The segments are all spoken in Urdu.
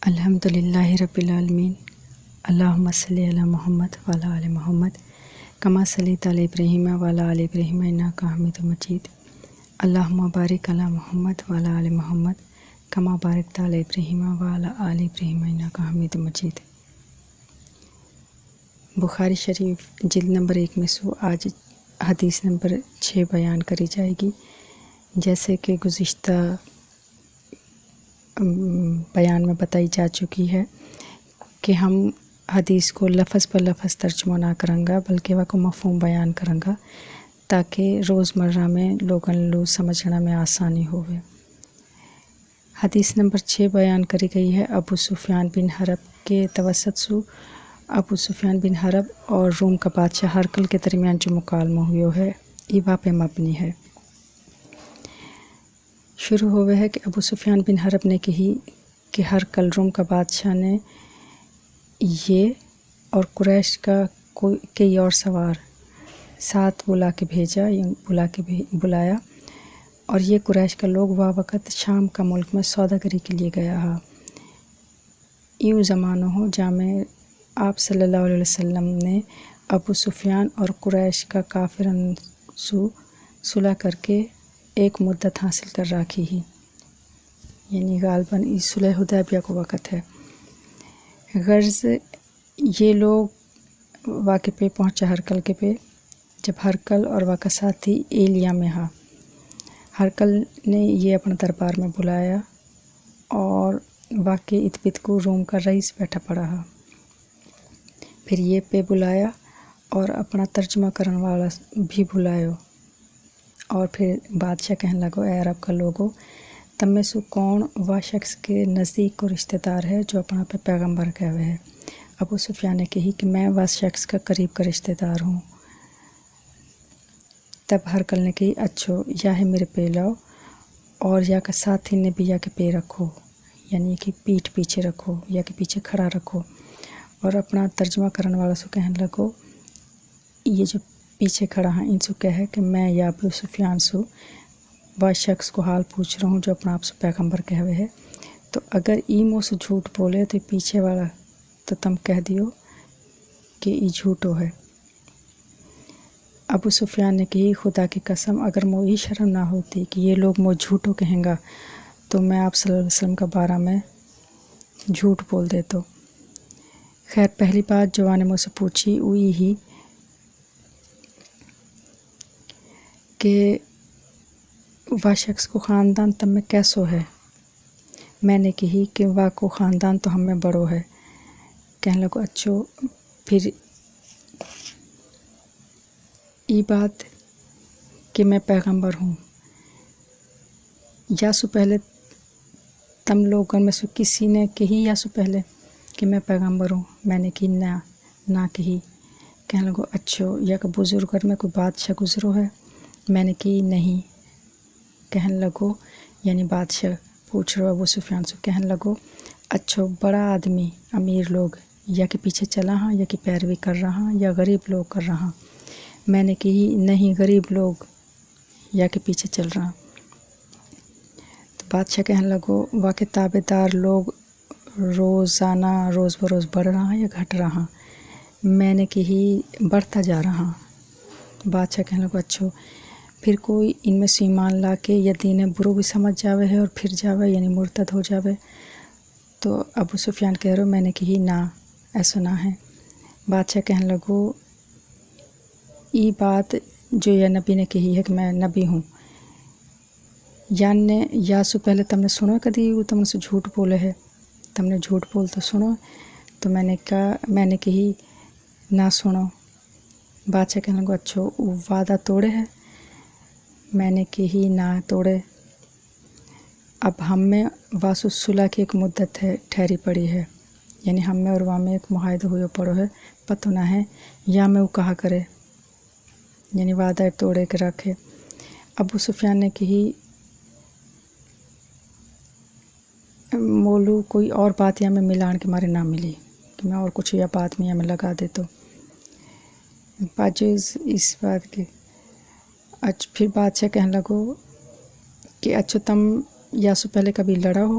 الحمدللہ رب العالمین اللہم صلی علی محمد وعلی آل محمد کما صلیت علی ابراہیم وعلی آل ابراہیم انک حمید مجید اللہم بارک علی محمد وعلی آل محمد کما بارکت علی ابراہیم وعلی آل ابراہیم انک حمید مجید۔ بخاری شریف جلد نمبر 1 میں آج حدیث نمبر 6 بیان کری جائے گی۔ جیسے کہ گزشتہ بیان میں بتائی جا چکی ہے کہ ہم حدیث کو لفظ پر لفظ ترجمہ نہ کریں گا بلکہ وہ کو مفہوم بیان کریں گا تاکہ روزمرہ میں لوگوں سمجھنا میں آسانی ہوئے۔ حدیث نمبر 6 بیان کری گئی ہے ابو سفیان بن حرب کے توسط سے۔ ابو سفیان بن حرب اور روم کا بادشاہ ہرقل کے درمیان جو مکالمہ ہوئے ہے ایبا پہ مبنی ہے۔ شروع ہوئے ہے کہ ابو سفیان بن حرب نے کہی کہ ہرقل روم کا بادشاہ نے یہ اور قریش کا کئی اور سوار ساتھ بلایا اور یہ قریش کا لوگ وقت شام کا ملک میں سوداگری کے لیے گیا ہے۔ ایو زمانہ ہو جامع آپ صلی اللہ علیہ وسلم نے ابو سفیان اور قریش کا کافرن سو صلح کر کے ایک مدت حاصل کر رکھی ہی، یعنی غالباً اس صلح حدیبیہ کو وقت ہے۔ غرض یہ لوگ واقع پہ پہنچا ہرقل کے پہ جب ہرقل اور واقع ساتھی ایلیا میں ہا۔ ہرقل نے یہ اپنا دربار میں بلایا اور واقع اتبت کو روم کا رئیس بیٹھا پڑا ہا۔ پھر یہ پہ بلایا اور اپنا ترجمہ کرنے والا بھی بلایو اور پھر بادشاہ کہنے لگو اے عرب کا لوگو تم میں سے کون وہ شخص کے نزدیک کو رشتہ دار ہے جو اپنا پہ پیغمبر کہوے ہے۔ ابو سفیان نے کہی کہ میں وہ شخص کا قریب کا رشتہ دار ہوں۔ تب ہرقل نے کہی اچھو یا ہے میرے پہ لاؤ اور یا کا ساتھی نے بھی یا کے پہ رکھو، یعنی کہ پیٹھ پیچھے رکھو یا کے پیچھے کھڑا رکھو اور اپنا ترجمہ کرنے والا سو کہنے لگو یہ جو پیچھے کھڑا ہیں ان سے کہے کہ میں یا ابو سفیان سو وہ شخص کو حال پوچھ رہا ہوں جو اپنا آپ سے پیغمبر کہوے ہے، تو اگر ایمو سے جھوٹ بولے تو پیچھے والا تو تم کہہ دیو کہ یہ جھوٹو ہے۔ ابو سفیان نے کہی خدا کی قسم اگر مجھے شرم نہ ہوتی کہ یہ لوگ مجھے جھوٹو کہیں گا تو میں آپ صلی اللہ علیہ وسلم کا بارہ میں جھوٹ بول دے تو۔ خیر پہلی بات جو نے مجھ سے پوچھی وہ یہی کہ وہ شخص کو خاندان تم میں کیسو ہے۔ میں نے کہی کہ وہ کو خاندان تو ہم میں بڑو ہے۔ کہنے لگو اچھو پھر یہ بات کہ میں پیغمبر ہوں یا سو پہلے تم لوگوں میں سے کسی نے کہی یا سو پہلے کہ میں پیغمبر ہوں۔ میں نے کہی نہ کہی۔ کہنے لگو اچھو یا کہ بزرگر میں کوئی بادشاہ گزرو ہے۔ میں نے کہی نہیں۔ کہنے لگو یعنی بادشاہ پوچھ رہو ابو سفیان سے، کہنے لگو اچھو بڑا آدمی امیر لوگ یا کہ پیچھے چلا ہاں یا کہ پیروی کر رہا یا غریب لوگ کر رہا۔ میں نے کہی نہیں غریب لوگ یا کہ پیچھے چل رہا۔ تو بادشاہ کہنے لگو واقع تابع دار لوگ روزانہ روز بروز بڑھ رہا یا گھٹ رہا۔ میں نے کہی بڑھتا جا رہا۔ بادشاہ کہنے لگو اچھو پھر کوئی ان میں سے ایمان لا کے یا دین برو بھی سمجھ جاوے ہے اور پھر جاوے یعنی مرتد ہو جاوے۔ تو ابو سفیان کہہ رہے میں نے کہی نہ ایسا نہ ہے۔ بادشاہ کہنے لگو یہ بات جو یہ نبی نے کہی ہے کہ میں نبی ہوں یا سو پہلے تم نے سنو کدی وہ تم سے جھوٹ بولے ہے، تم نے جھوٹ بول تو سنو۔ تو میں نے کہی نہ سنو۔ بادشاہ کہنے لگو اچھو وعدہ توڑے ہے۔ میں نے کہی نہ توڑے۔ اب ہم میں واسو صلح کی ایک مدت ہے ٹھہری پڑی ہے، یعنی ہم میں اور وہاں میں ایک معاہدہ ہوئے پڑو ہے پتہ نہ ہے یا میں وہ کہا کرے یعنی وعدہ توڑے کے رکھے۔ ابو سفیان نے کہی مولو کوئی اور بات یا میں ملان کے مارے نہ ملی کہ میں اور کچھ یا بات میں یا میں لگا دے تو باجز اس بات کے۔ پھر بادشاہ کہنے لگو کہ اچھا تم یا سو پہلے کبھی لڑا ہو۔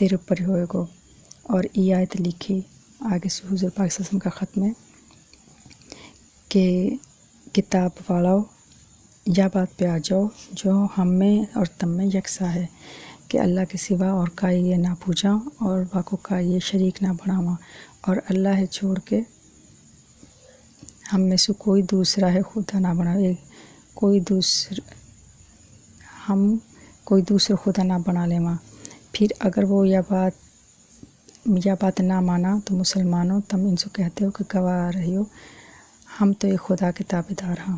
تیرے اوپر ہی ہوئے گو۔ اور یہ آیت لکھی آگے سے حضور پاک صلی اللہ علیہ وسلم کا ختم ہے کہ کتاب والاؤ یا بات پہ آ جاؤ جو ہم میں اور تم میں یکساں ہے کہ اللہ کے سوا اور کا یہ نہ پوجا اور باقو کا یہ شریک نہ بناواں، اور اللہ ہے چھوڑ کے ہم میں سے کوئی دوسرا ہے خدا نہ بناوے، کوئی دوسرا خدا نہ بنا لیواں۔ پھر اگر وہ یا بات نہ مانا تو مسلمانوں تم ان سے کہتے ہو کہ گواہ رہی ہو ہم تو یہ خدا کے تابع دار ہاں۔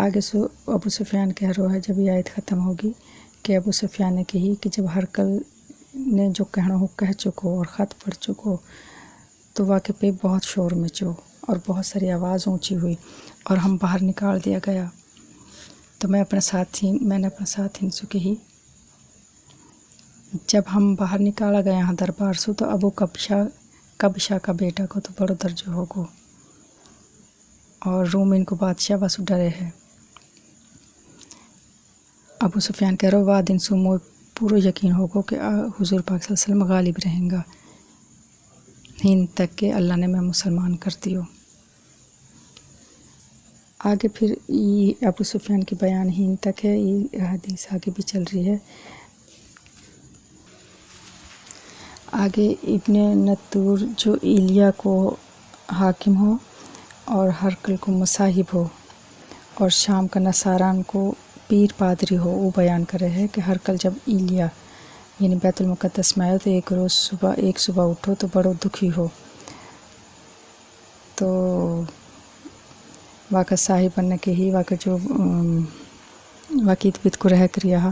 آگے سے ابو سفیان کہہ رہا ہے جب یہ آیت ختم ہوگی کہ ابو سفیان نے کہی کہ جب ہرقل نے جو کہنا ہو کہہ چکو اور خط پڑھ چکو تو واقع پہ بہت شور مچو اور بہت ساری آواز اونچی ہوئی اور ہم باہر نکال دیا گیا۔ تو میں نے اپنے ساتھی سے کہی جب ہم باہر نکالا گیا ہاں دربار سے تو ابو کبشا کا بیٹا کو تو بڑو درجہ ہوگو اور روم ان کو بادشاہ بس ڈرے ہے۔ ابو سفیان کہہ رہا وا دن سو مو پورو یقین ہوگو کہ حضور پاک صلی اللہ علیہ وسلم غالب رہیں گا ہین تک کہ اللہ نے میں مسلمان کر دیو۔ آگے پھر یہ ابو سفیان کی بیان ہین تک ہے، یہ حدیث آگے بھی چل رہی ہے۔ آگے ابن نطور جو ایلیا کو حاکم ہو اور ہرقل کو مصاحب ہو اور شام کا نصاران کو پیر پادری ہو، وہ بیان کر رہے ہیں کہ ہرقل جب ایلیا یعنی بیت المقدس میں آئے تو ایک صبح اٹھو تو بڑو دکھی ہو، تو واقع صاحبن نے کہی واقع جو واقعیت کو رہ کر یہاں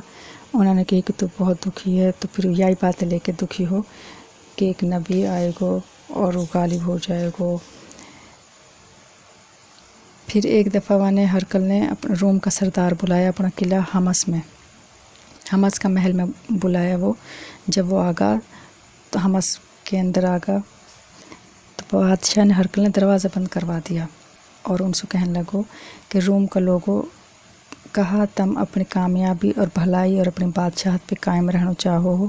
انہوں نے کہی کہ تو بہت دکھی ہے، تو پھر یہی باتیں لے کے دکھی ہو کہ ایک نبی آئے گو اور وہ غالب ہو جائے گو۔ پھر ایک دفعہ ہرقل نے روم کا سردار بلایا اپنا قلعہ حمس کا محل میں بلایا۔ وہ جب وہ آگا تو حمس کے اندر آگا تو بادشاہ نے ہرقل نے دروازہ بند کروا دیا اور ان سے کہنے لگو کہ روم کا لوگوں کہا تم اپنی کامیابی اور بھلائی اور اپنی بادشاہت پہ قائم رہنا چاہو ہو،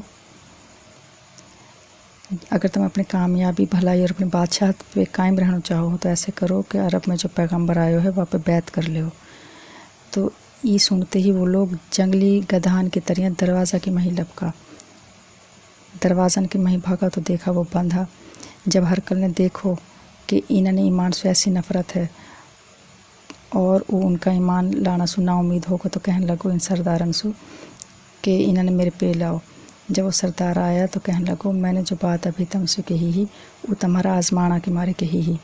اگر تم اپنی کامیابی بھلائی اور اپنی بادشاہت پہ قائم رہنا چاہو تو ایسے کرو کہ عرب میں جو پیغمبر آئے ہے وہاں پہ بیعت کر لو۔ تو یہ سنتے ہی وہ لوگ جنگلی گدھان کی طرح دروازہ کی مہی لپکا، دروازن کی مہی بھاگا تو دیکھا وہ بندھا۔ جب ہرقل نے دیکھو کہ انہوں نے ایمان سے ایسی نفرت ہے اور وہ ان کا ایمان لانا سو نا امید ہوگا تو کہنے لگو ان سردارن سو کہ انہوں نے میرے پہ لاؤ۔ جب وہ سردار آیا تو کہنے لگو میں نے جو بات ابھی تم سے کہی ہی وہ تمہارا آزمانا کے مارے کہی ہی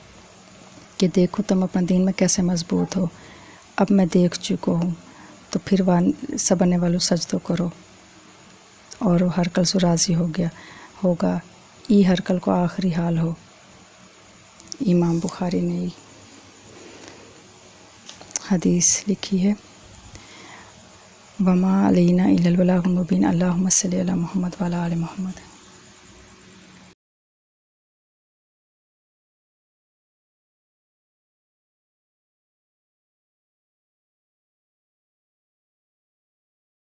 کہ دیکھو تم اپنے دین میں کیسے مضبوط ہو، اب میں دیکھ چکا ہوں، تو پھر سبنے والوں سجدو کرو۔ اور وہ ہرقل سے راضی ہوگا ای ہرقل کو آخری حال ہو۔ امام بخاری نے حدیث لکھی ہے۔ وما علینا الا البلاغ المبین، اللہم صلی علی محمد وعلی آل محمد۔